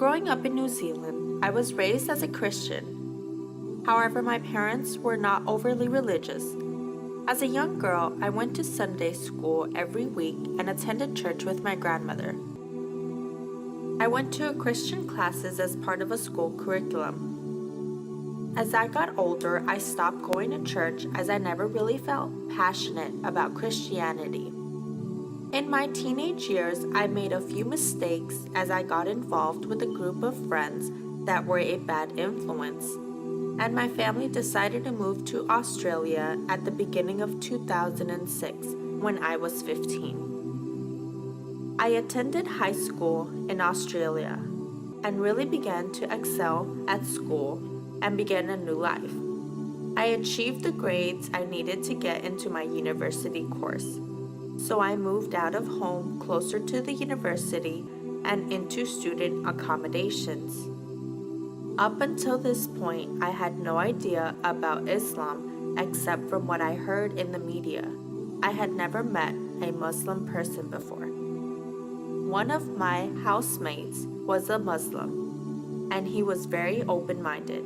Growing up in New Zealand, I was raised as a Christian. However, my parents were not overly religious. As a young girl, I went to Sunday school every week and attended church with my grandmother. I went to Christian classes as part of a school curriculum. As I got older, I stopped going to church as I never really felt passionate about Christianity. In my teenage years, I made a few mistakes as I got involved with a group of friends that were a bad influence, and my family decided to move to Australia at the beginning of 2006 when I was 15. I attended high school in Australia and really began to excel at school and began a new life. I achieved the grades I needed to get into my university course. So I moved out of home closer to the university and into student accommodations. Up until this point, I had no idea about Islam except from what I heard in the media. I had never met a Muslim person before. One of my housemates was a Muslim, and he was very open-minded.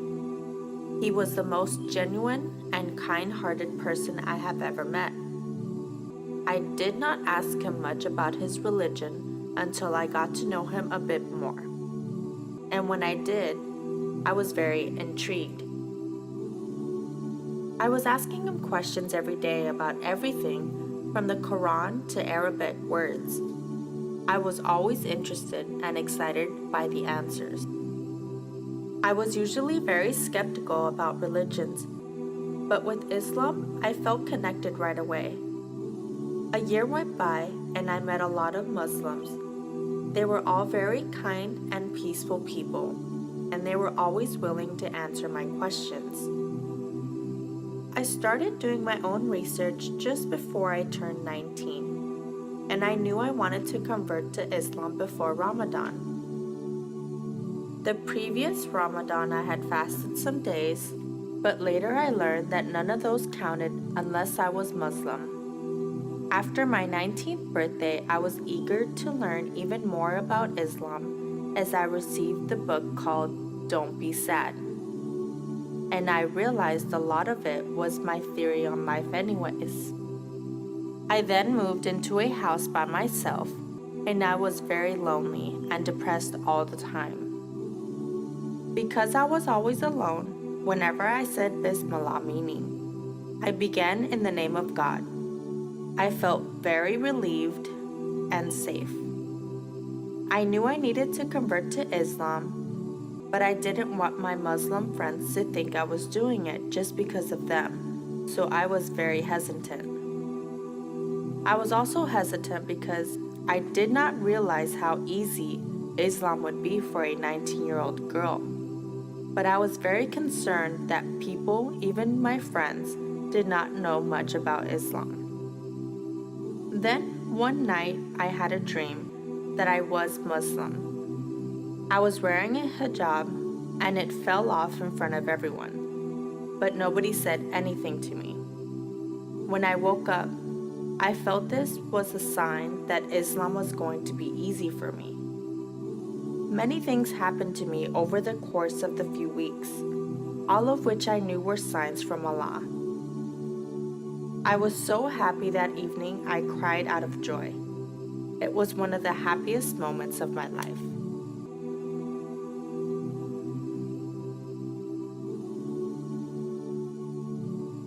He was the most genuine and kind-hearted person I have ever met. I did not ask him much about his religion until I got to know him a bit more. And when I did, I was very intrigued. I was asking him questions every day about everything from the Quran to Arabic words. I was always interested and excited by the answers. I was usually very skeptical about religions, but with Islam, I felt connected right away. A year went by and I met a lot of Muslims. They were all very kind and peaceful people, and they were always willing to answer my questions. I started doing my own research just before I turned 19, and I knew I wanted to convert to Islam before Ramadan. The previous Ramadan I had fasted some days, but later I learned that none of those counted unless I was Muslim. After my 19th birthday, I was eager to learn even more about Islam as I received the book called Don't Be Sad. And I realized a lot of it was my theory on life anyways. I then moved into a house by myself, and I was very lonely and depressed all the time. Because I was always alone, whenever I said Bismillah meaning, I began in the name of God. I felt very relieved and safe. I knew I needed to convert to Islam, but I didn't want my Muslim friends to think I was doing it just because of them, so I was very hesitant. I was also hesitant because I did not realize how easy Islam would be for a 19-year-old girl, but I was very concerned that people, even my friends, did not know much about Islam. Then, one night, I had a dream that I was Muslim. I was wearing a hijab, and it fell off in front of everyone, but nobody said anything to me. When I woke up, I felt this was a sign that Islam was going to be easy for me. Many things happened to me over the course of the few weeks, all of which I knew were signs from Allah. I was so happy that evening I cried out of joy. It was one of the happiest moments of my life.